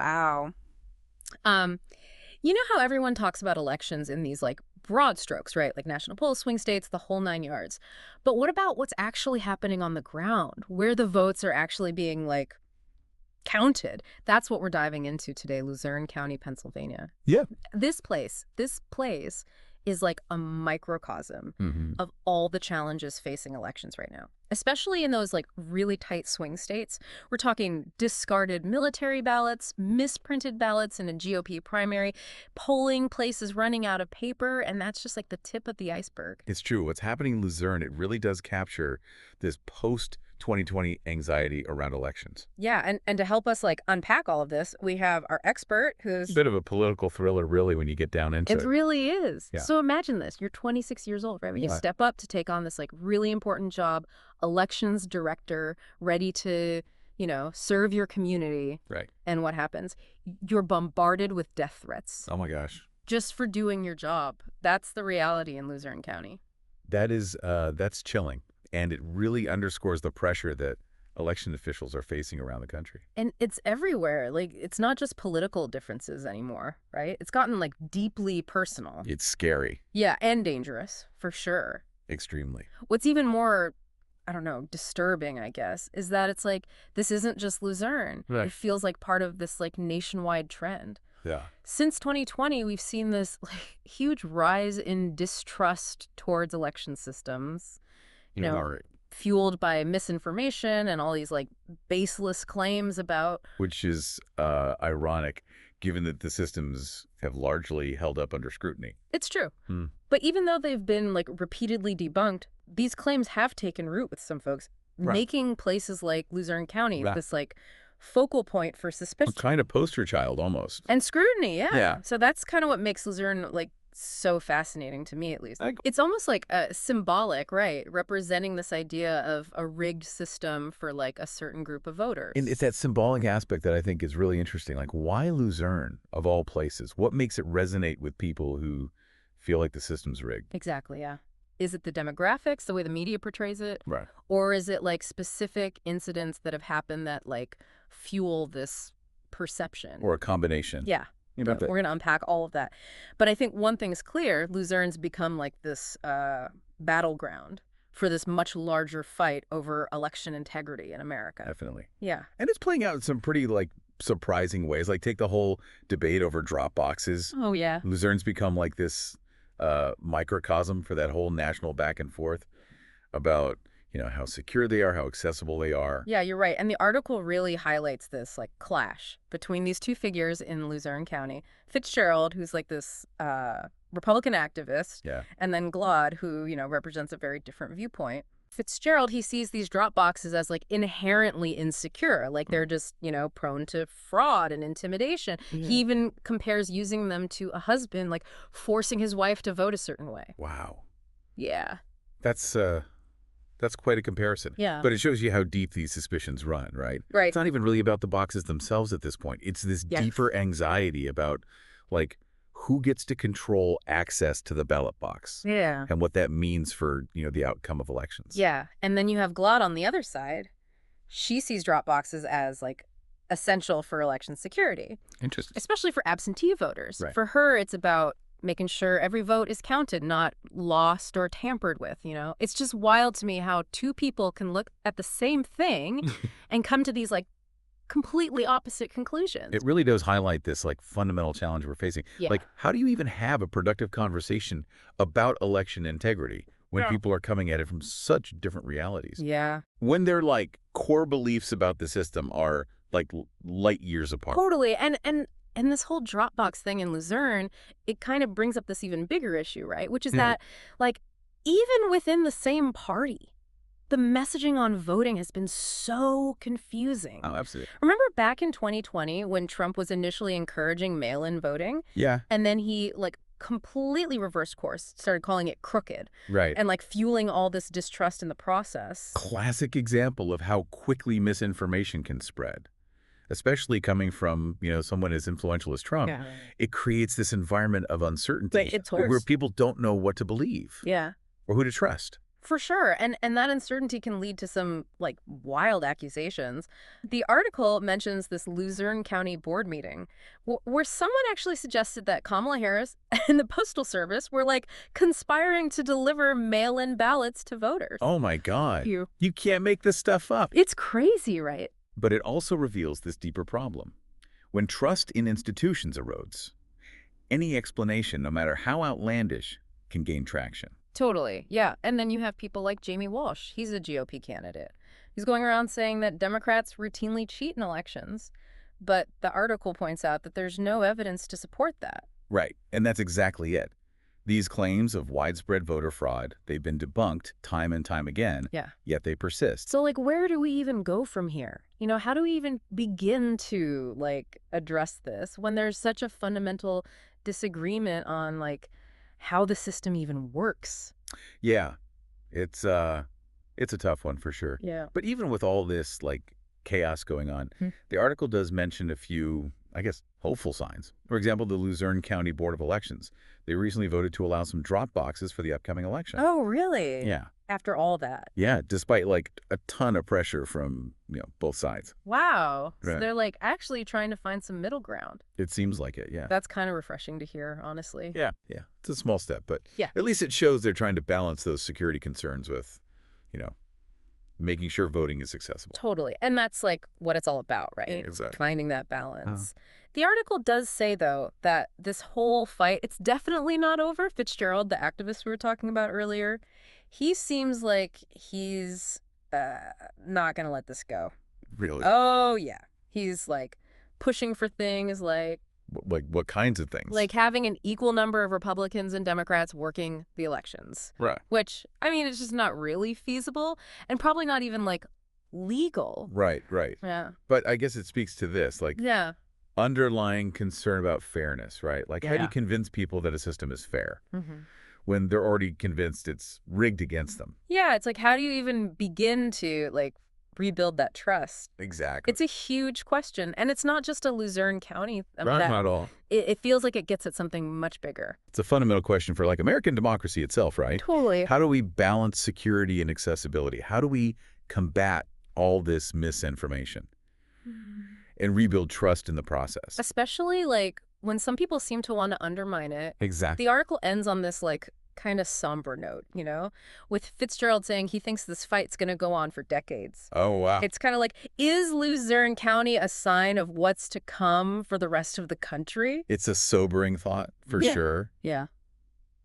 wow. Um, you know how everyone talks about elections in these like broad strokes, right? Like national polls, swing states, the whole nine yards. But what about what's actually happening on the ground, where the votes are actually being like counted? That's what we're diving into today, Luzerne County, Pennsylvania. Yeah. This place is like a microcosm Hmm. of all the challenges facing elections right now, especially in those like really tight swing states. We're talking discarded military ballots, misprinted ballots in a GOP primary, polling places running out of paper, and that's just like the tip of the iceberg. It's true. What's happening in Luzerne, it really does capture this post-2020 anxiety around elections. Yeah, and to help us like unpack all of this, we have our expert A who's bit of a political thriller, really, when you get down into it it. really is. Yeah. So imagine this. You're 26 years old, right? When you Right. step up to take on this like really important job, elections director, ready to, serve your community. Right. And what happens? You're bombarded with death threats Oh my gosh. just for doing your job. That's the reality in Luzerne County. That's chilling. And it really underscores the pressure that election officials are facing around the country. And it's everywhere. Like, it's not just political differences anymore, right? It's gotten like deeply personal. It's scary. Yeah, and dangerous, for sure. Extremely. What's even more, I don't know, disturbing, I guess, is that it's like, this isn't just Luzerne. Right. It feels like part of this like nationwide trend. Yeah. Since 2020, we've seen this like huge rise in distrust towards election systems, you know, All right. fueled by misinformation and all these like baseless claims about. Which is ironic, given that the systems have largely held up under scrutiny. It's true. Hmm. But even though they've been like repeatedly debunked, these claims have taken root with some folks, Right. making places like Luzerne County Right. this like focal point for A suspicion kind of poster child, almost. and scrutiny. Yeah. Yeah. So that's kind of what makes Luzerne like so fascinating to me, at least. I- It's almost like symbolic, right? Representing this idea of a rigged system for like a certain group of voters. And it's that symbolic aspect that I think is really interesting. Like, why Luzerne, of all places? What makes it resonate with people who feel like the system's rigged? Exactly, yeah. Is it the demographics, the way the media portrays it? Right. Or is it like specific incidents that have happened that like fuel this perception? Or a combination. Yeah. You know, We're going to unpack all of that. But I think one thing's clear, Luzerne's become like this battleground for this much larger fight over election integrity in America. Definitely. Yeah. And it's playing out in some pretty, surprising ways. Like, take the whole debate over drop boxes. Oh, yeah. Luzerne's become like this microcosm for that whole national back and forth about, how secure they are, how accessible they are. Yeah, you're right. And the article really highlights this like clash between these two figures in Luzerne County. Fitzgerald, who's like this Republican activist, Yeah. and then Glaude, who, represents a very different viewpoint. Fitzgerald, he sees these drop boxes as like inherently insecure, like they're just, prone to fraud and intimidation. Yeah. He even compares using them to a husband, like forcing his wife to vote a certain way. Wow. Yeah. That's quite a comparison. Yeah. But it shows you how deep these suspicions run, right? Right. It's not even really about the boxes themselves at this point. It's this Yes. deeper anxiety about, who gets to control access to the ballot box Yeah. and what that means for, the outcome of elections. Yeah. And then you have Glaude on the other side. She sees drop boxes as like essential for election security, Interesting. especially for absentee voters. Right. For her, it's about making sure every vote is counted, not lost or tampered with, It's just wild to me how two people can look at the same thing and come to these like completely opposite conclusions. It really does highlight this fundamental challenge we're facing. Yeah. How do you even have a productive conversation about election integrity when Yeah. people are coming at it from such different realities? Yeah. When their core beliefs about the system are light years apart. Totally. And this whole Dropbox thing in Luzerne, it kind of brings up this even bigger issue, right? Which is Yeah. that, even within the same party, the messaging on voting has been so confusing. Oh, absolutely. Remember back in 2020 when Trump was initially encouraging mail-in voting? Yeah. And then he, completely reversed course, started calling it crooked, Right. and, fueling all this distrust in the process. Classic example of how quickly misinformation can spread, especially coming from, someone as influential as Trump. Yeah. It creates this environment of uncertainty It's worse. where people don't know what to believe Yeah. or who to trust. For sure. And that uncertainty can lead to some like wild accusations. The article mentions this Luzerne County board meeting where someone actually suggested that Kamala Harris and the Postal Service were like conspiring to deliver mail-in ballots to voters. Oh my God. You. You can't make this stuff up. It's crazy, right? But it also reveals this deeper problem. When trust in institutions erodes, any explanation, no matter how outlandish, can gain traction. Totally. Yeah. And then you have people like Jamie Walsh. He's a GOP candidate. He's going around saying that Democrats routinely cheat in elections. But the article points out that there's no evidence to support that. Right, and that's exactly it. These claims of widespread voter fraud, they've been debunked time and time again, Yeah. yet they persist. So, like, where do we even go from here? How do we even begin to, like, address this when there's such a fundamental disagreement on, like, how the system even works? Yeah, it's a tough one for sure. Yeah. But even with all this, like, chaos going on, the article does mention a few, I guess, hopeful signs. For example, the Luzerne County Board of Elections. They recently voted to allow some drop boxes for the upcoming election. Oh, really? Yeah. After all that. Yeah, despite, like, a ton of pressure from, both sides. Wow. So Right. they're, like, actually trying to find some middle ground. It seems like it, yeah. That's kind of refreshing to hear, honestly. Yeah. It's a small step, but Yeah. at least it shows they're trying to balance those security concerns with, making sure voting is accessible. Totally. And that's like what it's all about, right? Exactly. Finding that balance. The article does say, though, that this whole fight, it's definitely not over. Fitzgerald, the activist we were talking about earlier, he seems like he's not going to let this go. Really? Oh, yeah. He's like pushing for things Like what kinds of things? like having an equal number of Republicans and Democrats working the elections, Right. which, I mean, it's just not really feasible and probably not even like legal. Right. Yeah. But I guess it speaks to this, like Yeah. underlying concern about fairness, right? Like how do Yeah. you convince people that a system is fair Mm-hmm. when they're already convinced it's rigged against them? Yeah, it's like, how do you even begin to, like, rebuild that trust? Exactly. It's a huge question. And it's not just a Luzerne County. Not at all. It feels like it gets at something much bigger. It's a fundamental question for, like, American democracy itself, right? Totally. How do we balance security and accessibility? How do we combat all this misinformation and rebuild trust in the process? Especially, like, when some people seem to want to undermine it. Exactly. The article ends on this, like, kind of somber note, with Fitzgerald saying he thinks this fight's going to go on for decades. Oh, wow. It's kind of like, is Luzerne County a sign of what's to come for the rest of the country? It's a sobering thought, for Yeah. sure. Yeah.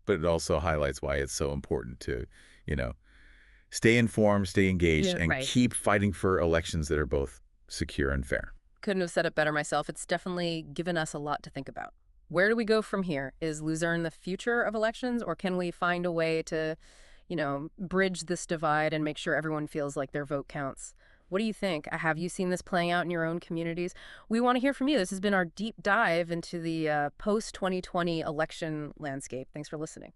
But it also highlights why it's so important to, stay informed, stay engaged, Yeah, and right. keep fighting for elections that are both secure and fair. Couldn't have said it better myself. It's definitely given us a lot to think about. Where do we go from here? Is Luzerne the future of elections, or can we find a way to, bridge this divide and make sure everyone feels like their vote counts? What do you think? Have you seen this playing out in your own communities? We want to hear from you. This has been our deep dive into the post-2020 election landscape. Thanks for listening.